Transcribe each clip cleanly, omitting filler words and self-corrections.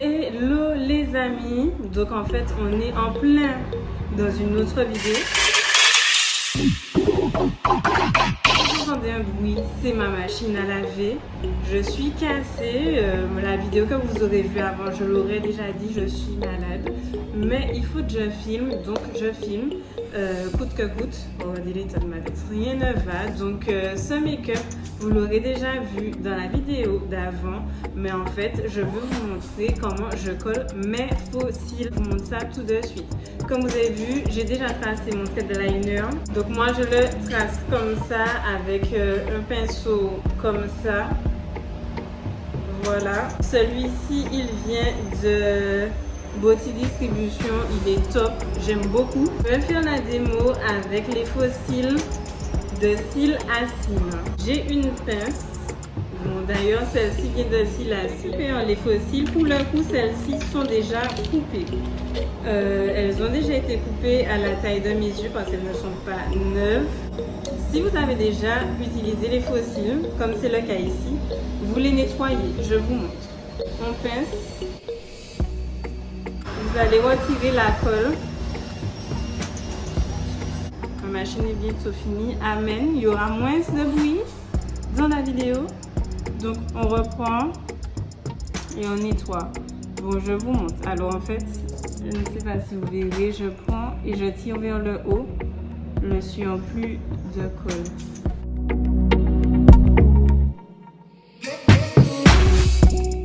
Hello les amis, donc en fait on est en plein dans une autre vidéo. Vous entendez un bruit, c'est ma machine à laver. Je suis cassée, la vidéo que vous aurez vue avant, je l'aurais déjà dit, je suis malade. Mais il faut que je filme, donc je filme, coûte que coûte. On va dire l'état de ma tête, rien ne va. Donc ce make-up, vous l'aurez déjà vu dans la vidéo d'avant. Mais en fait, je veux vous montrer comment je colle mes faux cils. Je vous montre ça tout de suite. Comme vous avez vu, j'ai déjà tracé mon trait de liner. Donc moi, je le trace comme ça avec un pinceau comme ça. Voilà. Celui-ci, il vient de Beauty Distribution. Il est top. J'aime beaucoup. Je vais faire la démo avec les faux cils de cils à cils. J'ai une pince. Bon, d'ailleurs, celle-ci vient de cils à cils. Les faux cils, pour le coup, celles-ci sont déjà coupées. Elles ont déjà été coupées à la taille de mes yeux parce qu'elles ne sont pas neuves. Si vous avez déjà utilisé les faux cils, comme c'est le cas ici, vous les nettoyez. Je vous montre. On pince. Vous allez retirer la colle. Ma machine est bientôt finie. Amen. Il y aura moins de bruit dans la vidéo. Donc on reprend et on nettoie. Bon, je vous montre. Alors en fait, je ne sais pas si vous verrez, je prends et je tire vers le haut le surplus de colle.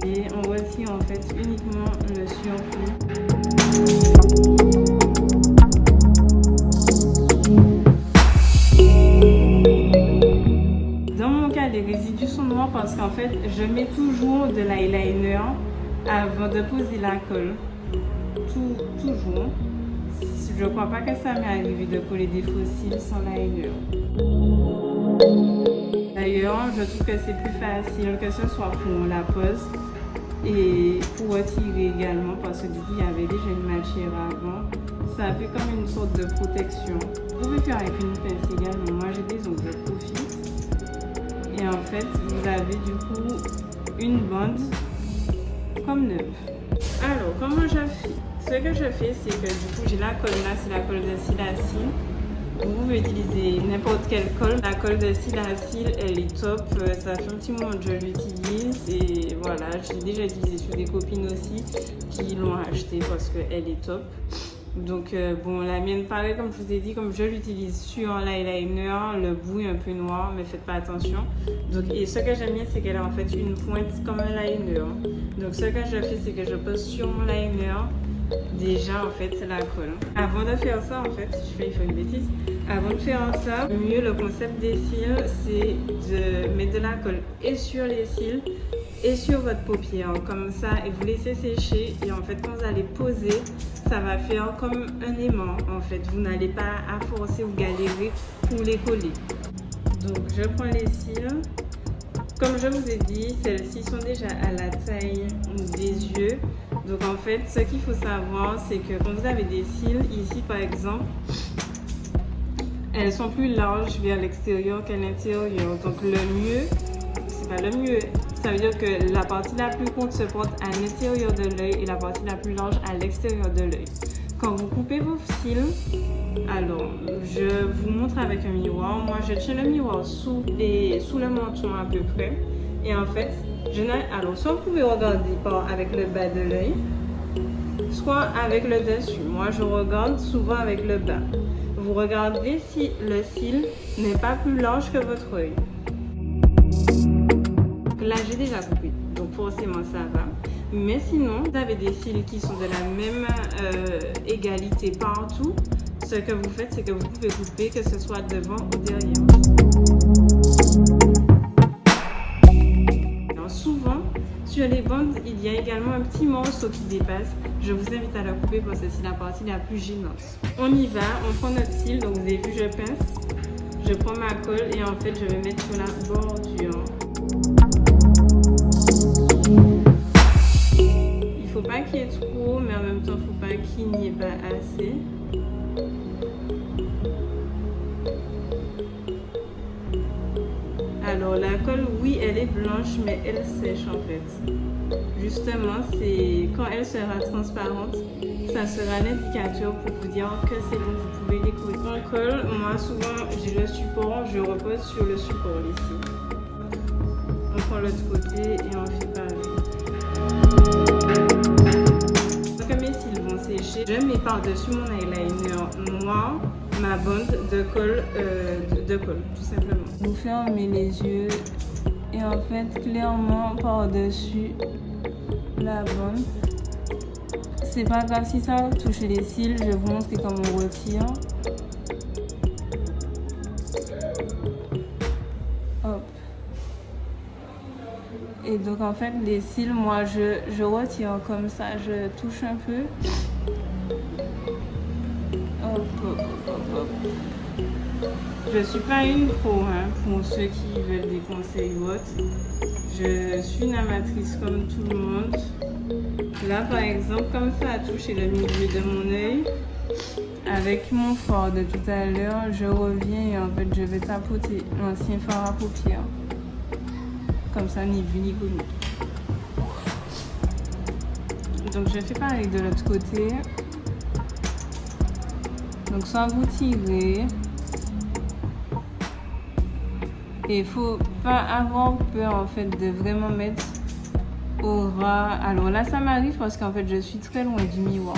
Et on retire en fait uniquement le surplus. Dans mon cas, les résidus sont noirs parce qu'en fait, je mets toujours de l'eyeliner avant de poser la colle. Toujours. Je crois pas que ça m'est arrivé de coller des faux cils sans liner. D'ailleurs, je trouve que c'est plus facile que ce soit pour la pose et pour retirer également parce que du coup, il y avait déjà une matière avant. Ça fait comme une sorte de protection. Vous pouvez faire avec une pince également. Moi, j'ai des ongles de profil. Et en fait, vous avez du coup une bande comme neuve. Alors, comment je fais? Ce que je fais, c'est que du coup, j'ai la colle là, c'est la colle de cils à cils. Vous pouvez utiliser n'importe quelle colle. La colle de cils à cils, elle est top. Ça fait un petit moment que je l'utilise et voilà, j'ai déjà utilisé sur des copines aussi qui l'ont acheté parce qu'elle est top. Donc bon, la mienne pareil, comme je vous ai dit, comme je l'utilise sur l'eyeliner, le bout est un peu noir, mais faites pas attention. Donc, et ce que j'aime bien, c'est qu'elle a en fait une pointe comme un liner. Donc ce que je fais, c'est que je pose sur mon liner déjà en fait la colle. Avant de faire ça, en fait, je fais une bêtise. Avant de faire ça, le mieux, le concept des cils, c'est de mettre de la colle et sur les cils et sur votre paupière comme ça et vous laissez sécher et en fait quand vous allez poser ça va faire comme un aimant en fait, vous n'allez pas à forcer ou galérer pour les coller. Donc je prends les cils, comme je vous ai dit, celles-ci sont déjà à la taille des yeux. Donc en fait ce qu'il faut savoir, c'est que quand vous avez des cils ici par exemple, elles sont plus larges vers l'extérieur qu'à l'intérieur. Donc le mieux, c'est pas le mieux, ça veut dire que la partie la plus courte se porte à l'intérieur de l'œil et la partie la plus large à l'extérieur de l'œil. Quand vous coupez vos cils, alors je vous montre avec un miroir. Moi je tiens le miroir sous le menton à peu près. Et en fait, alors soit vous pouvez regarder avec le bas de l'œil, soit avec le dessus. Moi je regarde souvent avec le bas. Vous regardez si le cil n'est pas plus large que votre œil. Là, j'ai déjà coupé, donc forcément ça va. Mais sinon, vous avez des cils qui sont de la même égalité partout. Ce que vous faites, c'est que vous pouvez couper, que ce soit devant ou derrière. Alors, souvent, sur les bandes, il y a également un petit morceau qui dépasse. Je vous invite à le couper parce que c'est la partie la plus gênante. On y va, on prend notre cil, donc vous avez vu, je pince. Je prends ma colle et en fait, je vais mettre sur la bordure. Il faut pas qu'il y ait trop, mais en même temps, il faut pas qu'il n'y ait pas assez. Alors la colle, oui, elle est blanche, mais elle sèche en fait. justement, c'est quand elle sera transparente, ça sera l'indicateur pour vous dire que c'est bon, vous pouvez les coller. On colle, moi souvent j'ai le support, je repose sur le support ici. On prend l'autre côté et on fait pareil. Donc mes cils vont sécher, je mets par-dessus mon eyeliner noir ma bande de colle, tout simplement. Vous fermez les yeux et en fait clairement par-dessus la bande. C'est pas grave si ça touche les cils, je vais vous montrer comment on retire. Hop. Et donc en fait les cils, moi je retire comme ça, je touche un peu. Hop, hop, hop, hop. Je suis pas une pro hein, pour ceux qui veulent des conseils ou autres. Je suis une amatrice comme tout le monde. Là par exemple, comme ça a touché le milieu de mon œil, avec mon fard de tout à l'heure, je reviens et en fait je vais tapoter l'ancien fard à paupières. Comme ça, ni vu ni connu. Donc je fais pareil de l'autre côté. Donc soit vous tirez. Et il faut pas avoir peur en fait de vraiment mettre au ras. Alors là ça m'arrive parce qu'en fait je suis très loin du miroir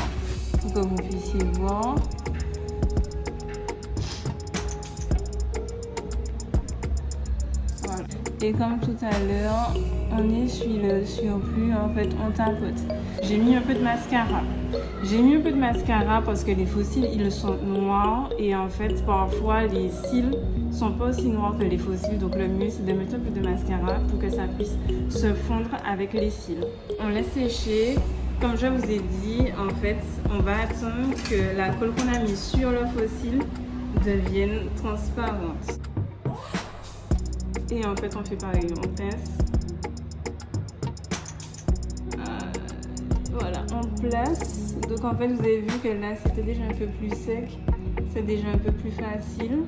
pour que vous puissiez voir. Voilà. Et comme tout à l'heure, on essuie le surplus, en fait on tapote. J'ai mis un peu de mascara. J'ai mis un peu de mascara parce que les faux cils ils sont noirs et en fait parfois les cils sont pas aussi noirs que les faux cils, donc le mieux c'est de mettre un peu de mascara pour que ça puisse se fondre avec les cils. On laisse sécher. Comme je vous ai dit, en fait on va attendre que la colle qu'on a mise sur le faux cil devienne transparente. Et en fait on fait pareil, on pince. Voilà, on place. Donc en fait vous avez vu que là c'était déjà un peu plus sec, c'est déjà un peu plus facile.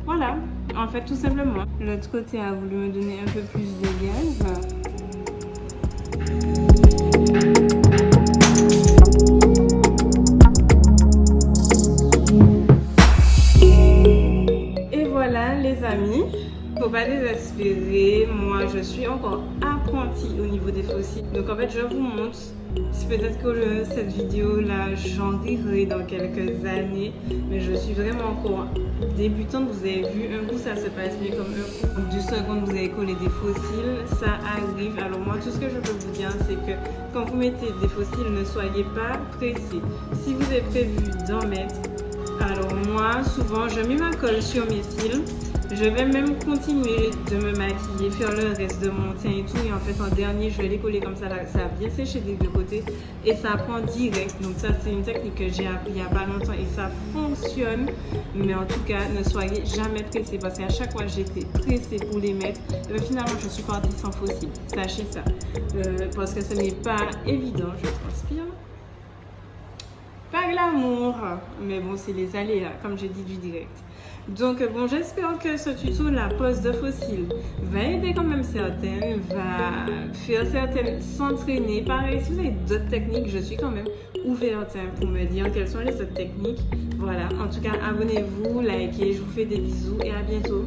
Voilà, en fait tout simplement. L'autre côté a voulu me donner un peu plus de gaz. Et voilà les amis, faut pas désespérer, moi je suis encore apprentie au niveau des faux cils. Donc en fait je vous montre. Peut-être que cette vidéo là j'en rirai dans quelques années, mais je suis vraiment encore débutante. Vous avez vu, un coup ça se passe mieux comme un coup. Du second vous avez collé des faux cils, ça arrive. Alors moi tout ce que je peux vous dire c'est que quand vous mettez des faux cils, ne soyez pas pressés. Si vous avez prévu d'en mettre, alors moi souvent je mets ma colle sur mes cils. Je vais même continuer de me maquiller, faire le reste de mon teint et tout. Et en fait, en dernier, je vais les coller comme ça. Là, ça a bien séché des deux côtés et ça prend direct. Donc ça, c'est une technique que j'ai appris il n'y a pas longtemps et ça fonctionne. Mais en tout cas, ne soyez jamais pressés parce qu'à chaque fois, j'étais pressée pour les mettre. Et bien, finalement, je suis partie sans faux cils. Sachez ça. Parce que ce n'est pas évident. Je transpire. Pas glamour, mais bon, c'est les aléas, comme j'ai dit, du direct. Donc bon, j'espère que ce tuto, la pose de faux cils, va aider quand même certaines, va faire certaines s'entraîner. Pareil, si vous avez d'autres techniques, je suis quand même ouverte pour me dire quelles sont les autres techniques. Voilà, en tout cas, abonnez-vous, likez, je vous fais des bisous et à bientôt.